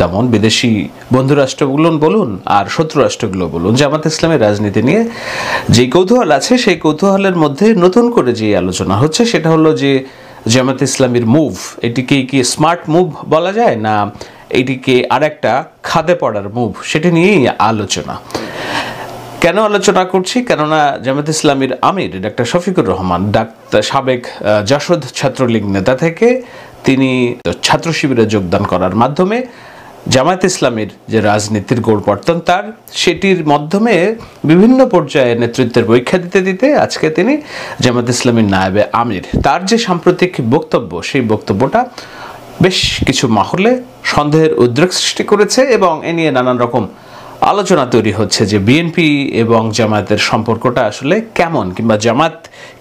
তেমন বিদেশি বন্ধু রাষ্ট্রগুলো বলুন আর শত্রু রাষ্ট্রগুলো বলুন, জামাত ইসলামের রাজনীতি নিয়ে যে কৌতূহল আছে সেই কৌতূহলের মধ্যে নতুন করে যে আলোচনা হচ্ছে সেটা হলো যে জামাত ইসলামের মুভ, এটিকে কি স্মার্ট মুভ বলা যায় না এটিকে আরেকটা খাদে পড়ার মুভ, সেটি নিয়েই আলোচনা। কেন আলোচনা করছি? কেননা জামাত ইসলামীর আমির ডাক্তার শফিকুর রহমান সাবেক জাসদ ছাত্রলীগ নেতা থেকে তিনি ছাত্র শিবিরে যোগদান করার মাধ্যমে জামায়াত ইসলামীর যে রাজনীতির গোড়পর্তন তার সেটির মাধ্যমে বিভিন্ন পর্যায়ে নেতৃত্বের পরীক্ষা দিতে দিতে আজকে তিনি জামায়াত ইসলামীর নায়েবে আমির। তার যে সাম্প্রতিক বক্তব্য, সেই বক্তব্যটা বেশ কিছু মহলে সন্দেহের উদ্রেক সৃষ্টি করেছে এবং এ নিয়ে নানান রকম আলোচনা তৈরি হচ্ছে যে বিএনপি এবং জামায়াতের সম্পর্কটা আসলে কেমন, কিংবা জামাত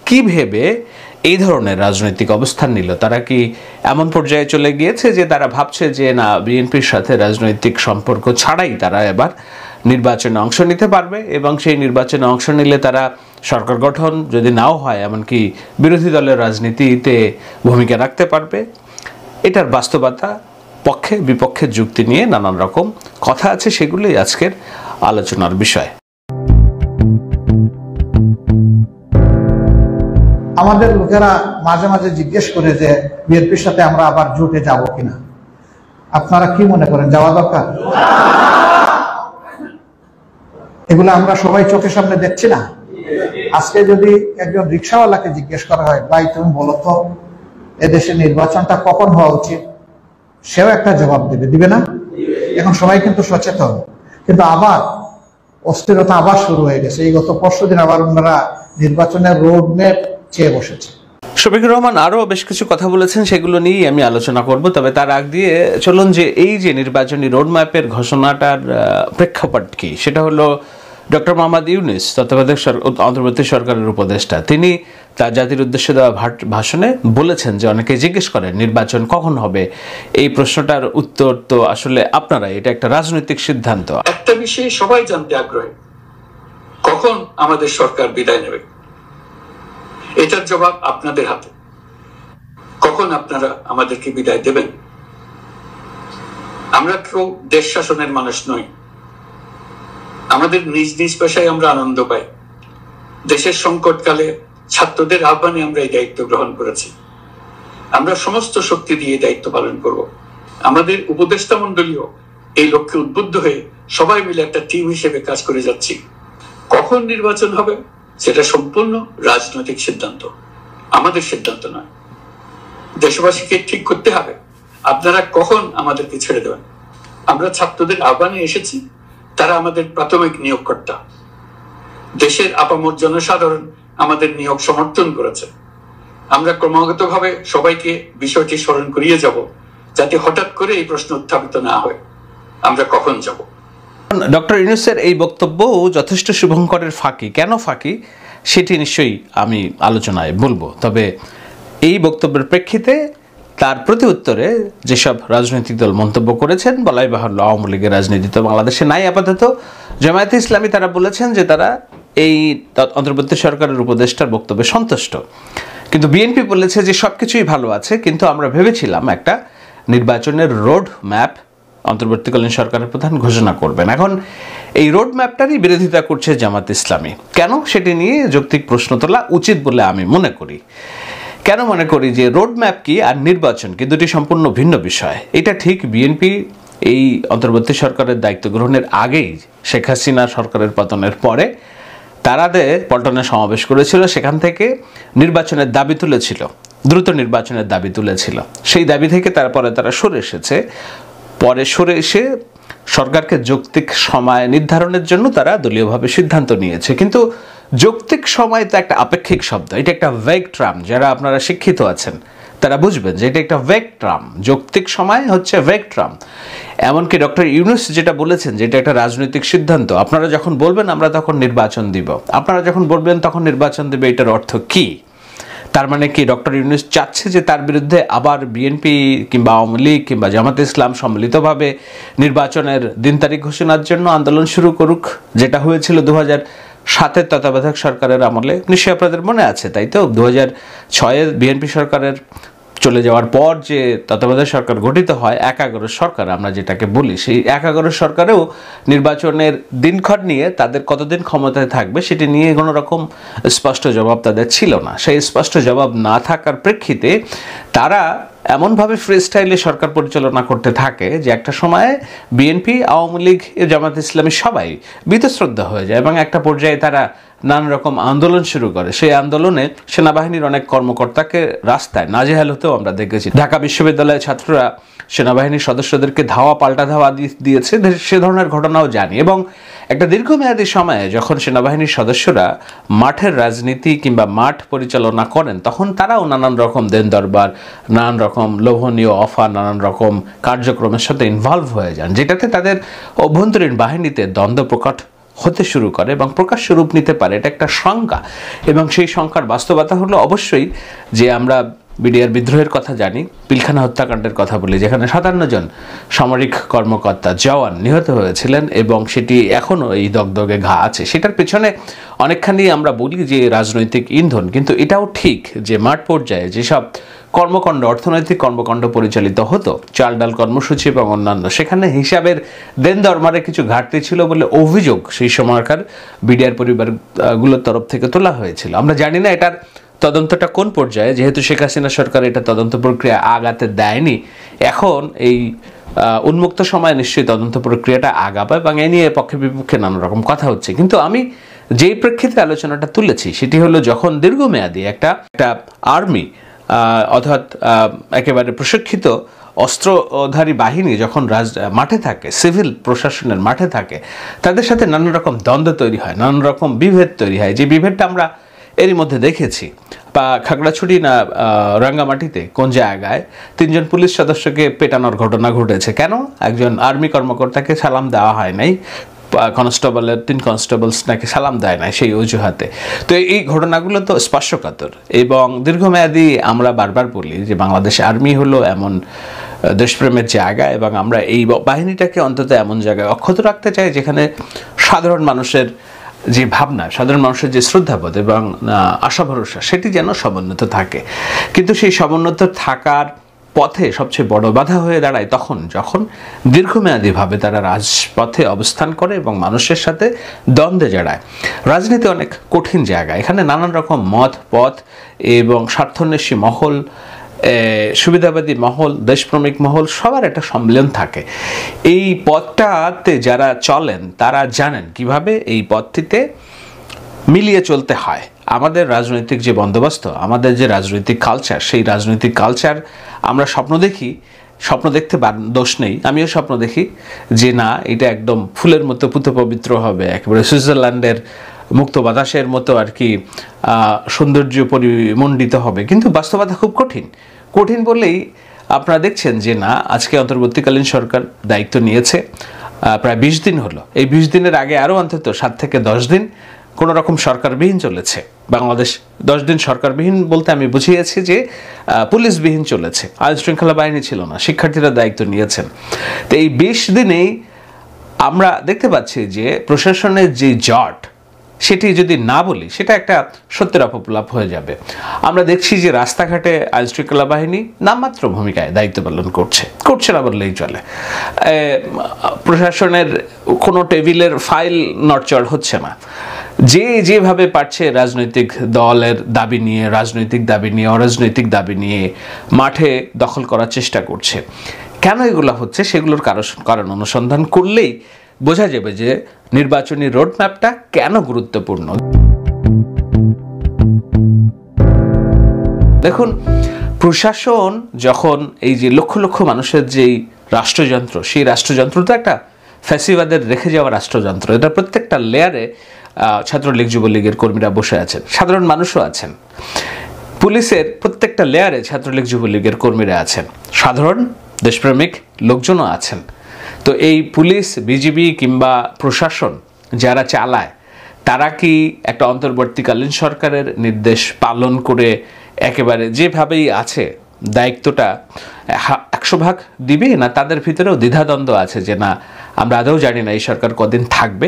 কি ভেবে এই ধরনের রাজনৈতিক অবস্থান নিল। তারা কি এমন পর্যায়ে চলে গিয়েছে যে তারা ভাবছে যে না, বিএনপির সাথে রাজনৈতিক সম্পর্ক ছাড়াই তারা এবার নির্বাচনে অংশ নিতে পারবে এবং সেই নির্বাচনে অংশ নিলে তারা সরকার গঠন যদি নাও হয় এমনকি বিরোধী দলের রাজনীতিতে ভূমিকা রাখতে পারবে। এটার বাস্তবতা, পক্ষে বিপক্ষের যুক্তি নিয়ে নানান রকম কথা আছে, সেগুলোই আজকের আলোচনার বিষয়। আমাদের লোকেরা মাঝে মাঝে জিজ্ঞেস করে যে বিএনপির সাথে আমরা আবার জোটে যাব কিনা। আপনারা কি মনে করেন, যাওয়া দরকার? এগুলো আমরা সবাই চোখের সামনে দেখছি না। আজকে যদি একজন রিক্সাওয়ালাকে জিজ্ঞেস করা হয়, ভাই তুমি বলো তো এদেশে নির্বাচনটা কখন হওয়া উচিত, সেও একটা জবাব দিবে না? এখন সবাই কিন্তু সচেতন, কিন্তু আবার অস্থিরতা আবার শুরু হয়ে গেছে। এই গত পরশুদিন আবার ওনারা নির্বাচনের রোড ম্যাপ চেয়ে বসেছে। শফিকুর রহমান আরও বেশ কিছু কথা বলেছেন, সেগুলো নিয়েই আমি আলোচনা করব। তবে তার আগ দিয়ে চলুন যে এই যে নির্বাচনী রোডম্যাপের ঘোষণাটার প্রেক্ষাপট কি, সেটা হলো ডক্টর মোহাম্মদ ইউনূস তত্ত্বাবধায়ক অন্তর্বর্তী সরকারের উপদেষ্টা, তিনি তার জাতির উদ্দেশ্যে দেওয়া ভাষণে বলেছেন যে অনেকে জিজ্ঞেস করেন নির্বাচন কখন হবে। এই প্রশ্নটার উত্তর তো আসলে আপনারা, এটা একটা রাজনৈতিক সিদ্ধান্ত। একটা বিষয়ে সবাই জানতে আগ্রহী, কখন আমাদের সরকার বিদায় নেবে। এটার জবাব আপনাদের হাতে। কখন আপনারা আমাদেরকে বিদায় দেবেন? আমরা কেউ দেশ শাসনের মানুষ নই। আমাদের নিজ নিজ পেশায় আমরা আনন্দ পাই। দেশের সংকটকালে ছাত্রদের আহ্বানে আমরা এই দায়িত্ব গ্রহণ করেছি। আমরা সমস্ত শক্তি দিয়ে দায়িত্ব পালন করব। আমাদের উপদেষ্টা মন্ডলীও এই লক্ষ্যে উদ্বুদ্ধ হয়ে সবাই মিলে একটা টিম হিসেবে কাজ করে যাচ্ছি। কখন নির্বাচন হবে সেটা সম্পূর্ণ রাজনৈতিক সিদ্ধান্ত, আমাদের সিদ্ধান্ত নয়। দেশবাসীকে ঠিক করতে হবে আপনারা কখন আমাদেরকে ছেড়ে দেবেন। আমরা ছাত্রদের আহ্বানে এসেছি, তারা আমাদের প্রাথমিক নিয়োগকর্তা। দেশের আপামর জনসাধারণ আমাদের নিয়োগ সমর্থন করেছে। আমরা ক্রমাগতভাবে সবাইকে বিষয়টি স্মরণ করিয়ে যাব, যাতে হঠাৎ করে এই প্রশ্ন উত্থাপিত না হয়, আমরা কখন যাব। ডক্টর ইউনূসের এই বক্তব্য যথেষ্ট শুভঙ্করের ফাঁকি। কেন ফাঁকি সেটি নিশ্চয়ই আমি আলোচনায় বলবো। তবে এই বক্তব্যের প্রেক্ষিতে তার প্রতি উত্তরে যেসব রাজনৈতিক দল মন্তব্য করেছেন, বলাই বাহুল্য আওয়ামী লীগের রাজনীতি তো বাংলাদেশে নাই আপাতত। জামায়াতে ইসলামী তারা বলেছেন যে তারা এই অন্তর্বর্তী সরকারের উপদেষ্টার বক্তব্যে সন্তুষ্ট, কিন্তু বিএনপি বলেছে যে সব কিছুই ভালো আছে, কিন্তু আমরা ভেবেছিলাম একটা নির্বাচনের রোড ম্যাপ অন্তর্বর্তীকালীন সরকারের প্রধান ঘোষণা করবেন। এখন এই রোড ম্যাপটারই বিরোধিতা করছে জামাত ইসলামী। কেন, সেটি নিয়ে যৌক্তিক প্রশ্ন তোলা উচিত বলে আমি মনে করি। কেন মনে করি যে রোড ম্যাপ কি আর নির্বাচন কি দুটি সম্পূর্ণ ভিন্ন বিষয়। এটা ঠিক বিএনপি এই অন্তর্বর্তী সরকারের দায়িত্ব গ্রহণের আগেই, শেখ হাসিনা সরকারের পতনের পরে তারাদের পল্টনে সমাবেশ করেছিল, সেখান থেকে নির্বাচনের দাবি তুলেছিল, দ্রুত নির্বাচনের দাবি তুলেছিল। সেই দাবি থেকে তারপরে তারা সরে এসেছে। পরে সরে এসে সরকারকে যৌক্তিক সময় নির্ধারণের জন্য তারা দলীয়ভাবে সিদ্ধান্ত নিয়েছে। কিন্তু যৌক্তিক সময় তো একটা আপেক্ষিক শব্দ, এটা একটা ভেগ টার্ম। যারা আপনারা শিক্ষিত আছেন তারা বুঝবেন যে এটা একটা ভেগ টার্ম। যৌক্তিক সময় হচ্ছে ভেগ টার্ম। এমনকি ডক্টর ইউনূস যেটা বলেছেন যে এটা একটা রাজনৈতিক সিদ্ধান্ত, আপনারা যখন বলবেন আমরা তখন নির্বাচন দিব, আপনারা যখন বলবেন তখন নির্বাচন দেবে, এটার অর্থ কি? তার মানে কি ডক্টর ইউনূস চাচ্ছে যে তার বিরুদ্ধে আবার বিএনপি কিংবা আওয়ামী লীগ কিংবা জামাত ইসলাম সম্মিলিতভাবে নির্বাচনের দিন তারিখ ঘোষণার জন্য আন্দোলন শুরু করুক, যেটা হয়েছিল 2007-এর তত্ত্বাবধায়ক সরকারের আমলে? নিশ্চয়ই আপনাদের মনে আছে, তাই তো? 2006-এর বিএনপি সরকারের চলে যাওয়ার পর যে তত্ত্বাবধায়ক সরকার গঠিত হয় একাগরের সরকার আমরা যেটাকে বলি, সেই একাগরের সরকারেও নির্বাচনের দিনক্ষণ নিয়ে তাদের কতদিন ক্ষমতায় থাকবে সেটি নিয়ে কোনো রকম স্পষ্ট জবাব তাদের ছিল না। সেই স্পষ্ট জবাব না থাকার প্রেক্ষিতে তারা এমনভাবে ফ্রি স্টাইলে সরকার পরিচালনা করতে থাকে যে একটা সময়ে বিএনপি, আওয়ামী লীগ, জামাত ইসলামী সবাই বীতশ্রদ্ধা হয়ে যায় এবং একটা পর্যায়ে তারা নানা রকম আন্দোলন শুরু করে। সেই আন্দোলনে সেনাবাহিনীর অনেক কর্মকর্তাকে রাস্তায় নাজেহাল হতেও আমরা দেখেছি। ঢাকা বিশ্ববিদ্যালয়ের ছাত্ররা সেনাবাহিনীর সদস্যদেরকে ধাওয়া পাল্টা ধাওয়া দিয়েছে, সে ধরনের ঘটনাও জানি। এবং একটা দীর্ঘমেয়াদী সময়ে যখন সেনাবাহিনীর সদস্যরা মাঠের রাজনীতি কিংবা মাঠ পরিচালনা করেন তখন তারাও নানান রকম দেন দরবার, নানান রকম লোভনীয় অফার, নানান রকম কার্যক্রমের সাথে ইনভলভ হয়ে যান, যেটাতে তাদের অভ্যন্তরীণ বাহিনীতে দ্বন্দ্ব প্রকট হতে শুরু করে এবং প্রকাশ্য রূপ নিতে পারে। এটা একটা শঙ্কা এবং সেই শঙ্কার বাস্তবতা হলো অবশ্যই যে আমরা বিডিআর বিদ্রোহের কথা জানি, পিলখানা হত্যাকাণ্ডের কথা বলি, যেখানে 57 জন সামরিক কর্মকর্তা জওয়ান নিহত হয়েছিলেন এবং সেটি এখনও এই দগদগে ঘা আছে। সেটার পেছনে অনেকখানি আমরা বলি যে রাজনৈতিক ইন্ধন, কিন্তু এটাও ঠিক যে মাঠ পর্যায়ে যেসব কর্মকাণ্ড, অর্থনৈতিক কর্মকাণ্ড পরিচালিত হতো, চাল ডাল কর্মসূচি এবং অন্যান্য, সেখানে হিসাবের দেন দরবারে কিছু ঘাটতি ছিল বলে অভিযোগ সেই সময়কার বিডিআর পরিবারগুলোর তরফ থেকে তোলা হয়েছিল। আমরা জানি না এটার তদন্তটা কোন পর্যায়ে, যেহেতু শেখ হাসিনা সরকার এটা তদন্ত প্রক্রিয়া আগাতে দেয়নি। এখন এই উন্মুক্ত সময়ে নিশ্চয়ই তদন্ত প্রক্রিয়াটা আগাবে এবং এ নিয়ে পক্ষে বিপক্ষে নানা রকম কথা হচ্ছে। কিন্তু আমি যেই প্রেক্ষিতে আলোচনাটা তুলেছি সেটি হলো যখন দীর্ঘমেয়াদী একটা আর্মি অর্থাৎ একেবারে প্রশিক্ষিত অস্ত্রধারী বাহিনী যখন মাঠে থাকে, সিভিল প্রশাসনের মাঠে থাকে, তাদের সাথে নানা রকম দ্বন্দ্ব তৈরি হয়, নানান রকম বিভেদ তৈরি হয়। যে বিভেদটা আমরা এরই মধ্যে দেখেছি, বা খাগড়াছড়ি না রাঙ্গামাটিতে কোন জায়গায় 3 জন পুলিশ সদস্যকে পেটানোর ঘটনা ঘটেছে। কেন? একজন আর্মি কর্মকর্তাকে সালাম দেওয়া হয় নাই, কনস্টেবলের 3 কনস্টেবলস নাকি সালাম দেয় নাই সেই অজুহাতে। তো এই ঘটনাগুলো তো স্পর্শকাতর এবং দীর্ঘমেয়াদী। আমরা বারবার বলি যে বাংলাদেশ আর্মি হলো এমন দেশপ্রেমের জায়গা এবং আমরা এই বাহিনীটাকে অন্তত এমন জায়গায় অক্ষত রাখতে চাই যেখানে সাধারণ মানুষের যে ভাবনা, সাধারণ মানুষের যে শ্রদ্ধাবোধ এবং আশা ভরসা সেটি যেন সমুন্নত থাকে। কিন্তু সেই সমুন্নত থাকার পথে সবচেয়ে বড় বাধা হয়ে দাঁড়ায় তখন যখন দীর্ঘমেয়াদীভাবে তারা রাজপথে অবস্থান করে এবং মানুষের সাথে দ্বন্দ্বে জড়ায়। রাজনীতি অনেক কঠিন জায়গা, এখানে নানান রকম মত পথ এবং স্বার্থন্বেষী মহল, সুবিধাবাদী মহল, দেশপ্রেমিক মহল, সবার একটা সম্মিলন থাকে। এই পথটাতে যারা চলেন তারা জানেন কিভাবে এই পথটিতে মিলিয়ে চলতে হয়। আমাদের রাজনৈতিক যে বন্দোবস্ত, আমাদের যে রাজনৈতিক কালচার, সেই রাজনৈতিক কালচার আমরা স্বপ্ন দেখি, স্বপ্ন দেখতে দোষ নেই, আমিও স্বপ্ন দেখি যে না এটা একদম ফুলের মতো পুত পবিত্র হবে, একেবারে সুইজারল্যান্ডের মুক্ত বাতাসের মতো আর কি সৌন্দর্য পরিমণ্ডিত হবে। কিন্তু বাস্তবতা খুব কঠিন বলেই আপনারা দেখছেন যে না, আজকে অন্তর্বর্তীকালীন সরকার দায়িত্ব নিয়েছে, প্রায় 20 দিন হলো। এই 20 দিনের আগে আরও অন্তত 7 থেকে 10 দিন কোনো রকম সরকারবিহীন চলেছে বাংলাদেশ। 10 দিন সরকারবিহীন বলতে আমি বুঝিয়েছি যে পুলিশবিহীন চলেছে, আইন শৃঙ্খলা বাহিনী ছিল না, শিক্ষার্থীরা দায়িত্ব নিয়েছেন। তো এই 20 দিনেই আমরা দেখতে পাচ্ছি যে প্রশাসনের যে জট, সেটি যদি না বলি সেটা একটা সত্যের অপপ্লাপ হয়ে যাবে। আমরা দেখছি যে রাস্তাঘাটে আইন শৃঙ্খলা বাহিনী নামমাত্র ভূমিকায় দায়িত্ব পালন করছে না বললেই চলে। প্রশাসনের কোনো টেবিলের ফাইল নড়চড় হচ্ছে না। যেভাবে পারছে রাজনৈতিক দলের দাবি নিয়ে, রাজনৈতিক দাবি নিয়ে, অরাজনৈতিক দাবি নিয়ে মাঠে দখল করার চেষ্টা করছে। কেন এগুলো হচ্ছে সেগুলোর কারণ অনুসন্ধান করলেই বোঝা যাবে যে নির্বাচনী রোডম্যাপটা কেন গুরুত্বপূর্ণ। দেখুন, প্রশাসন যখন এই যে লক্ষ লক্ষ মানুষের যেই রাষ্ট্রযন্ত্র, সেই রাষ্ট্রযন্ত্র তো একটা ফ্যাসিবাদের রেখে যাওয়া রাষ্ট্রযন্ত্র। এটা প্রত্যেকটা লেয়ারে ছাত্রলীগ, যুবলীগের কর্মীরা বসে আছেন, সাধারণ মানুষও আছেন। পুলিশের প্রত্যেকটা লেয়ারে ছাত্রলীগ, যুবলীগের কর্মীরা আছেন, সাধারণ দেশপ্রেমিক লোকজনও আছেন। তো এই পুলিশ, বিজিবি কিংবা প্রশাসন যারা চালায়, তারা কি একটা অন্তর্বর্তীকালীন সরকারের নির্দেশ পালন করে একেবারে যেভাবেই আছে দায়িত্বটা 100% দিবে, না তাদের ভিতরেও দ্বিধাদ্বন্দ্ব আছে যে না, আমরা আদৌ জানি না এই সরকার কদিন থাকবে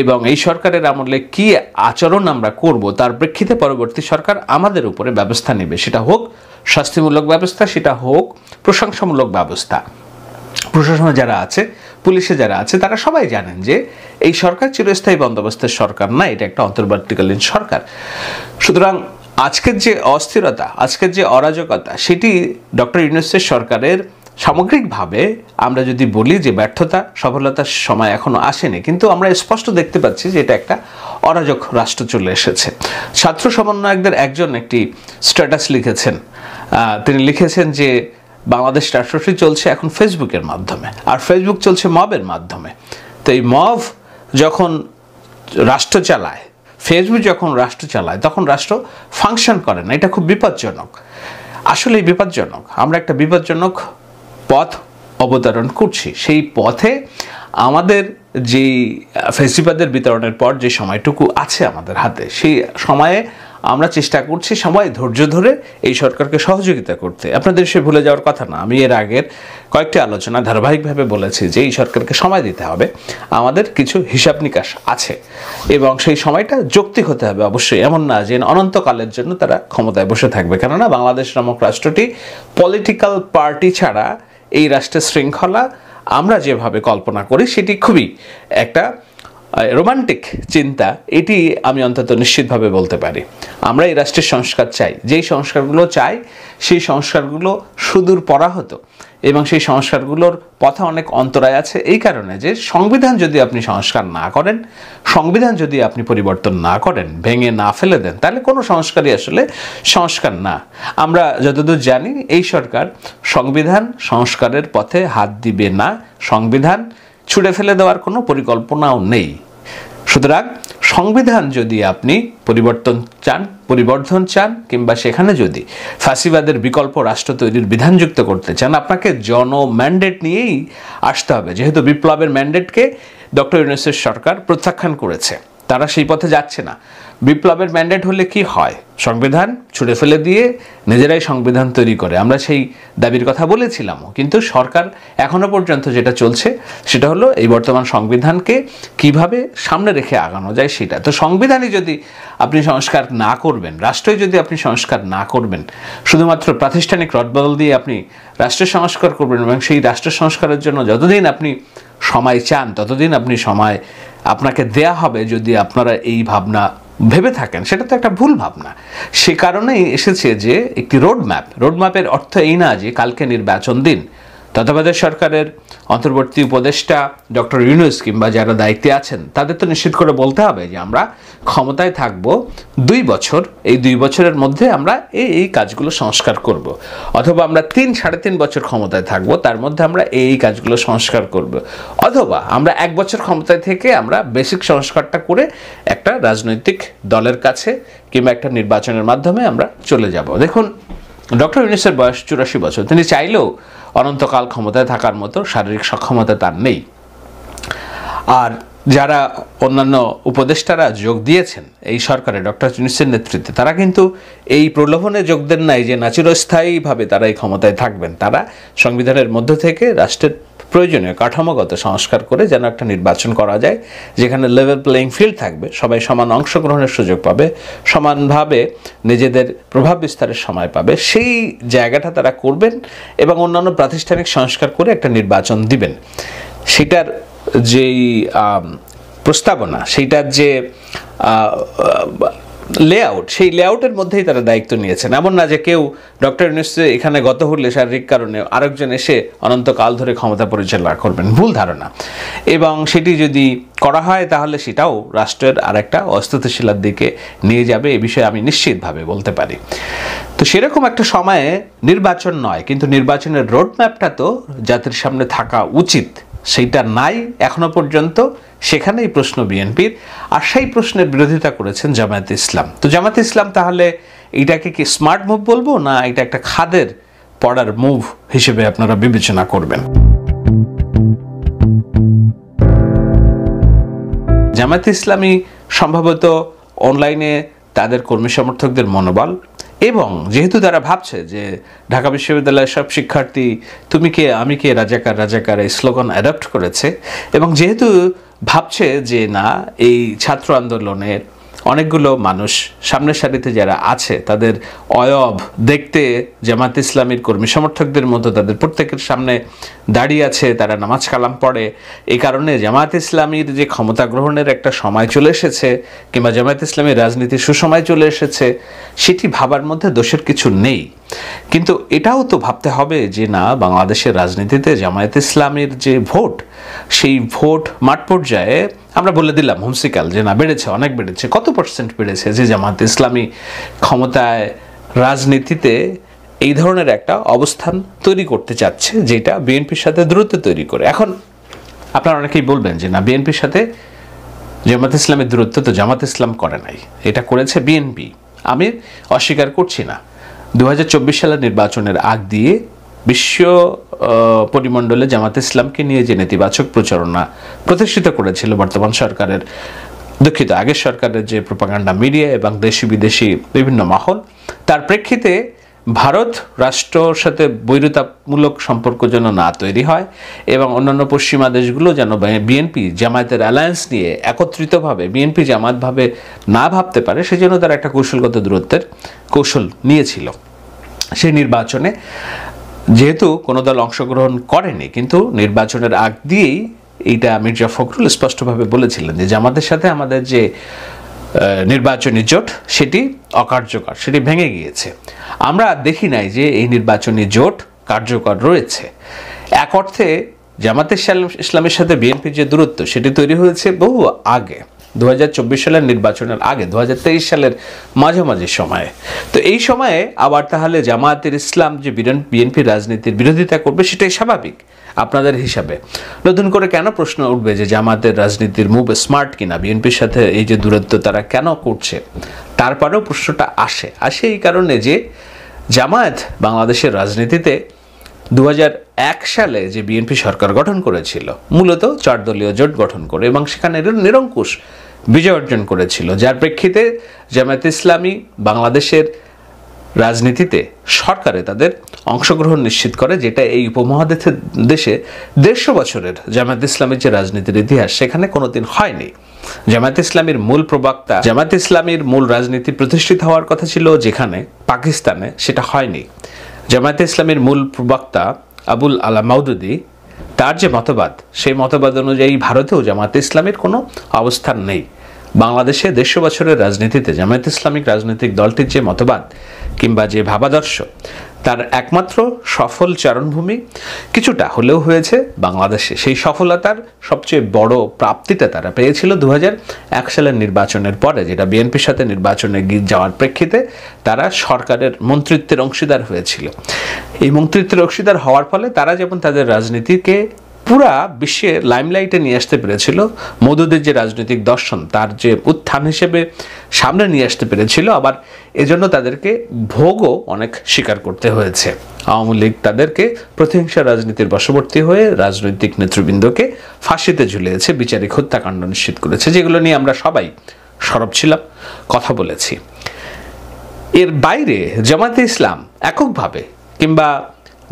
এবং এই সরকারের আমলে কি আচরণ আমরা করব, তার প্রেক্ষিতে পরবর্তী সরকার আমাদের উপরে ব্যবস্থা নেবে, সেটা হোক শাস্তিমূলক ব্যবস্থা, সেটা হোক প্রশংসামূলক ব্যবস্থা। প্রশাসনে যারা আছে, পুলিশে যারা আছে, তারা সবাই জানেন যে এই সরকার চিরস্থায়ী বন্দোবস্তের সরকার না, এটা একটা অন্তর্বর্তীকালীন সরকার। সুতরাং আজকের যে অস্থিরতা, আজকের যে অরাজকতা, সেটি ডক্টর ইউনূসের সরকারের সামগ্রিকভাবে আমরা যদি বলি যে ব্যর্থতা, সফলতার সময় এখনো আসেনি, কিন্তু আমরা স্পষ্ট দেখতে পাচ্ছি যে এটা একটা অরাজক রাষ্ট্র চলে এসেছে। ছাত্র সমন্বয়কদের একজন একটি স্ট্যাটাস লিখেছেন, তিনি লিখেছেন যে বাংলাদেশ রাষ্ট্রটি চলছে এখন ফেসবুকের মাধ্যমে, আর ফেসবুক চলছে মবের মাধ্যমে। তো এই মব যখন রাষ্ট্র চালায়, ফেসবুক যখন রাষ্ট্র চালায়, তখন রাষ্ট্র ফাংশন করে না। এটা খুব বিপজ্জনক, আসলেই বিপজ্জনক। আমরা একটা বিপজ্জনক পথ অবতরণ করছি। সেই পথে আমাদের যেই ফেসিবাদের বিতরণের পর যে সময়টুকু আছে আমাদের হাতে, সেই সময়ে আমরা চেষ্টা করছি সময় ধৈর্য ধরে এই সরকারকে সহযোগিতা করতে। আপনাদের সে ভুলে যাওয়ার কথা না, আমি এর আগের কয়েকটি আলোচনা ধারাবাহিকভাবে বলেছি যে এই সরকারকে সময় দিতে হবে, আমাদের কিছু হিসাব নিকাশ আছে এবং সেই সময়টা যৌক্তিক হতে হবে। অবশ্যই এমন না যে অনন্তকালের জন্য তারা ক্ষমতায় বসে থাকবে, কেননা বাংলাদেশ নামক রাষ্ট্রটি পলিটিক্যাল পার্টি ছাড়া এই রাষ্ট্রের শৃঙ্খলা আমরা যেভাবে কল্পনা করি সেটি খুবই একটা রোমান্টিক চিন্তা, এটি আমি অন্তত নিশ্চিতভাবে বলতে পারি। আমরা এই রাষ্ট্রের সংস্কার চাই, যেই সংস্কারগুলো চাই সেই সংস্কারগুলো সুদূর পরাহত এবং সেই সংস্কারগুলোর পথে অনেক অন্তরায় আছে। এই কারণে যে সংবিধান যদি আপনি সংস্কার না করেন, সংবিধান যদি আপনি পরিবর্তন না করেন, ভেঙে না ফেলে দেন, তাহলে কোনো সংস্কারই আসলে সংস্কার না। আমরা যতদূর জানি এই সরকার সংবিধান সংস্কারের পথে হাত দিবে না, সংবিধান ছুঁড়ে ফেলে দেওয়ার কোনো পরিকল্পনাও নেই। সুতরাং সংবিধান যদি আপনি পরিবর্ধন চান কিংবা সেখানে যদি ফাঁসিবাদের বিকল্প রাষ্ট্র তৈরির বিধান যুক্ত করতে চান, আপনাকে ম্যান্ডেট নিয়েই আসতে হবে। যেহেতু বিপ্লবের ম্যান্ডেটকে ডক্টর ইউনূসের সরকার প্রত্যাখ্যান করেছে, তারা সেই পথে যাচ্ছে না। বিপ্লবের ম্যান্ডেট হলে কি হয়? সংবিধান ছুঁড়ে ফেলে দিয়ে নিজেরাই সংবিধান তৈরি করে। আমরা সেই দাবির কথা বলেছিলামও, কিন্তু সরকার এখনো পর্যন্ত যেটা চলছে সেটা হলো এই বর্তমান সংবিধানকে কিভাবে সামনে রেখে আগানো যায় সেটা। তো সংবিধানই যদি আপনি সংস্কার না করবেন, রাষ্ট্রই যদি আপনি সংস্কার না করবেন, শুধুমাত্র প্রাতিষ্ঠানিক রদবদল দিয়ে আপনি রাষ্ট্রের সংস্কার করবেন এবং সেই রাষ্ট্র সংস্কারের জন্য যতদিন আপনি সময় চান ততদিন আপনি সময় আপনাকে দেয়া হবে, যদি আপনারা এই ভাবনা ভেবে থাকেন, সেটা তো একটা ভুল ভাবনা। সে কারণেই এসেছে যে একটি রোডম্যাপের অর্থ এই না যে কালকে নির্বাচন দিন। তত্ত্বাবধায়ক সরকারের অন্তর্বর্তী উপদেষ্টা ডক্টর ইউনূস কিংবা যারা দায়িত্বে আছেন তাদের তো নিশ্চিত করে বলতে হবে যে আমরা ক্ষমতায় থাকব 2 বছর, এই 2 বছরের মধ্যে আমরা এই কাজগুলো সংস্কার করব, অথবা আমরা 3-3.5 বছর ক্ষমতায় থাকব, তার মধ্যে আমরা এই কাজগুলো সংস্কার করব, অথবা আমরা 1 বছর ক্ষমতায় থেকে আমরা বেসিক সংস্কারটা করে একটা রাজনৈতিক দলের কাছে কিংবা একটা নির্বাচনের মাধ্যমে আমরা চলে যাব। দেখুন, ডক্টর ইউনূসের বয়স 84 বছর, তিনি চাইলেও অনন্তকাল ক্ষমতায় থাকার মতো শারীরিক সক্ষমতা তার নেই। আর যারা অন্যান্য উপদেষ্টারা যোগ দিয়েছেন এই সরকারে ডক্টর ইউনূসের নেতৃত্বে, তারা কিন্তু এই প্রলোভনে যোগ দেন নাই যে চিরস্থায়ীভাবে তারা এই ক্ষমতায় থাকবেন। তারা সংবিধানের মধ্য থেকে রাষ্ট্রের প্রয়োজনীয় কাঠামোগত সংস্কার করে যেন একটা নির্বাচন করা যায় যেখানে লেভেল প্লেইং ফিল্ড থাকবে, সবাই সমান অংশগ্রহণের সুযোগ পাবে, সমানভাবে নিজেদের প্রভাব বিস্তারের সময় পাবে, সেই জায়গাটা তারা করবেন এবং অন্যান্য প্রাতিষ্ঠানিক সংস্কার করে একটা নির্বাচন দিবেন। সেটার যেই প্রস্তাবনা, সেইটার যে লেআউট, সেই লেআউটের মধ্যেই তারা দায়িত্ব নিয়েছেন। এমন না যে কেউ ডক্টর ইউনূস এখানে গত হলে শারীরিক কারণে আরেকজন এসে অনন্তকাল ধরে ক্ষমতা পরিচালনা করবেন, ভুল ধারণা। এবং সেটি যদি করা হয় তাহলে সেটাও রাষ্ট্রের আরেকটা অস্থিতিশীলার দিকে নিয়ে যাবে, এ বিষয়ে আমি নিশ্চিতভাবে বলতে পারি। তো সেরকম একটা সময়ে নির্বাচন নয়, কিন্তু নির্বাচনের রোডম্যাপটা তো জাতির সামনে থাকা উচিত, সেইটা নাই এখনো পর্যন্ত। সেখানেই প্রশ্ন বিএনপির, আর সেই প্রশ্নের বিরোধিতা করেছেন জামায়াতে ইসলাম। তো জামায়াতে ইসলাম তাহলে এটাকে কি স্মার্ট মুভ বলবো, না এটা একটা খাদের পড়ার মুভ হিসেবে আপনারা বিবেচনা করবেন? জামায়াতে ইসলামী সম্ভবত অনলাইনে তাদের কর্মী সমর্থকদের মনোবল, এবং যেহেতু তারা ভাবছে যে ঢাকা বিশ্ববিদ্যালয়ের সব শিক্ষার্থী তুমি কে আমি কে রাজাকার রাজাকার এই স্লোগান অ্যাডপ্ট করেছে, এবং যেহেতু ভাবছে যে না এই ছাত্র আন্দোলনের অনেকগুলো মানুষ সামনের সারিতে যারা আছে তাদের অয়ব দেখতে জামাত ইসলামীর কর্মী সমর্থকদের মতো তাদের প্রত্যেকের সামনে দাঁড়িয়ে আছে, তারা নামাজ কালাম পড়ে। এই কারণে জামাত ইসলামীর যে ক্ষমতা গ্রহণের একটা সময় চলে এসেছে কিংবা জামাত ইসলামীর রাজনীতির সুসময় চলে এসেছে, সেটি ভাবার মধ্যে দোষের কিছু নেই। কিন্তু এটাও তো ভাবতে হবে যে না, বাংলাদেশের রাজনীতিতে জামায়াত ইসলামীর যে ভোট, সেই ভোট মাঠ পর্যায়ে আমরা বলে দিলাম হুমসিকাল যে না, বেড়েছে, অনেক বেড়েছে। কত % বেড়েছে যে জামায়াত ইসলামী ক্ষমতায় রাজনীতিতে এই ধরনের একটা অবস্থান তৈরি করতে চাচ্ছে, যেটা বিএনপির সাথে দ্রুত তৈরি করে। এখন আপনারা অনেকেই বলবেন যে না, বিএনপির সাথে জামায়াত ইসলামের দূরত্ব তো জামায়াত ইসলাম করে নাই, এটা করেছে বিএনপি। আমি অস্বীকার করছি না। 2024 সালের নির্বাচনের আগ দিয়ে বিশ্ব পরিমণ্ডলে জামাত ইসলামকে নিয়ে যে নেতিবাচক প্রচারণা প্রতিষ্ঠিত করেছিল বর্তমান সরকারের, দুঃখিত, আগের সরকারের যে প্রোপাগান্ডা মিডিয়া এবং দেশি বিদেশি বিভিন্ন মহল, তার প্রেক্ষিতে ভারত রাষ্ট্রর সাথে বৈরিতামূলক সম্পর্ক যেন না তৈরি হয় এবং অন্যান্য পশ্চিমা দেশগুলো যেন বিএনপি জামায়াতের অ্যালায়েন্স নিয়ে একত্রিতভাবে বিএনপি জামায়াতভাবে না ভাবতে পারে, সেজন্য তারা একটা কৌশলগত দূরত্বের কৌশল নিয়েছিল। সেই নির্বাচনে যেহেতু কোনো দল অংশগ্রহণ করেনি, কিন্তু নির্বাচনের আগ দিয়েই এইটা মির্জা ফখরুল স্পষ্টভাবে বলেছিলেন যে জামাতের সাথে আমাদের যে নির্বাচনী জোট সেটি অকার্যকর, সেটি ভেঙে গিয়েছে। আমরা দেখি নাই যে এই নির্বাচনী জোট কার্যকর রয়েছে। এক অর্থে জামাতে ইসলামের সাথে বিএনপির যে দূরত্ব সেটি তৈরি হয়েছে বহু আগে, 2024 সালের নির্বাচনের আগে, 2023 সালের মাঝামাঝি সময়ে। তো এই সময়ে আবার তাহলে জামায়াতের ইসলাম যে বিএনপির রাজনীতির বিরোধিতা করবে, সেটাই স্বাভাবিক আপনাদের হিসাবে। নতুন করে কেন প্রশ্ন উঠবে যে জামায়াতের রাজনীতির মুভ স্মার্ট কিনা, বিএনপির সাথে এই যে দূরত্ব তারা কেন করছে? তারপরেও প্রশ্নটা আসে এই কারণে যে জামায়াত বাংলাদেশের রাজনীতিতে 2001 সালে যে বিএনপি সরকার গঠন করেছিল, মূলত 4 দলীয় জোট গঠন করে এবং সেখানে নিরঙ্কুশ বিজয় অর্জন করেছিল, যার প্রেক্ষিতে জামায়াত ইসলামী বাংলাদেশের রাজনীতিতে সরকারে তাদের অংশগ্রহণ নিশ্চিত করে, যেটা এই উপমহাদেশের দেশে 150 বছরের জামায়াত ইসলামীর যে রাজনীতির ইতিহাস সেখানে কোনোদিন হয়নি। জামায়াত ইসলামীর মূল প্রবক্তা, জামায়াত ইসলামীর মূল রাজনীতি প্রতিষ্ঠিত হওয়ার কথা ছিল যেখানে পাকিস্তানে, সেটা হয়নি। জামায়াতে ইসলামের মূল প্রবক্তা আবুল আলা মাউদুদি, তার যে মতবাদ, সেই মতবাদ অনুযায়ী ভারতেও জামায়াতে ইসলামের কোনো অবস্থান নেই। বাংলাদেশে 150 বছরের রাজনীতিতে জামায়াত ইসলামিক রাজনৈতিক দলটির যে মতবাদ কিংবা যে ভাবাদর্শ, তার একমাত্র সফল চারণভূমি কিছুটা হলেও হয়েছে বাংলাদেশে। সেই সফলতার সবচেয়ে বড় প্রাপ্তিটা তারা পেয়েছিল 2001 সালের নির্বাচনের পরে, যেটা বিএনপির সাথে নির্বাচনে যাওয়ার প্রেক্ষিতে তারা সরকারের মন্ত্রিত্বের অংশীদার হয়েছিল। এই মন্ত্রিত্বের অংশীদার হওয়ার ফলে তারা যেমন তাদের রাজনীতিকে পুরা বিশ্বে লাইমলাইটে নিয়ে আসতে পেরেছিল, মওদুদের যে রাজনৈতিক দর্শন তার যে উত্থান হিসেবে সামনে নিয়ে আসতে পেরেছিল, আবার এজন্য তাদেরকে ভোগও অনেক স্বীকার করতে হয়েছে। আওয়ামী লীগ তাদেরকে প্রতিহিংসা রাজনীতির বশবর্তী হয়ে রাজনৈতিক নেতৃবৃন্দকে ফাঁসিতে ঝুলিয়েছে, বিচারিক হত্যাকাণ্ড নিশ্চিত করেছে, যেগুলো নিয়ে আমরা সবাই সরব ছিলাম, কথা বলেছি। এর বাইরে জামায়াতে ইসলাম এককভাবে কিংবা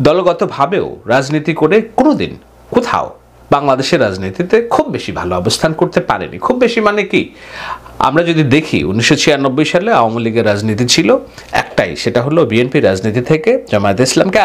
দলগতভাবেও রাজনীতি করে কোনোদিন কোথাও বাংলাদেশের রাজনীতিতে খুব বেশি ভালো অবস্থান করতে পারেনি। খুব বেশি মানে কি, আমরা যদি দেখি 1996 সালে আওয়ামী লীগের রাজনীতি ছিল একটাই, সেটা হলো বিএনপি রাজনীতি থেকে জামায়াতে ইসলামকে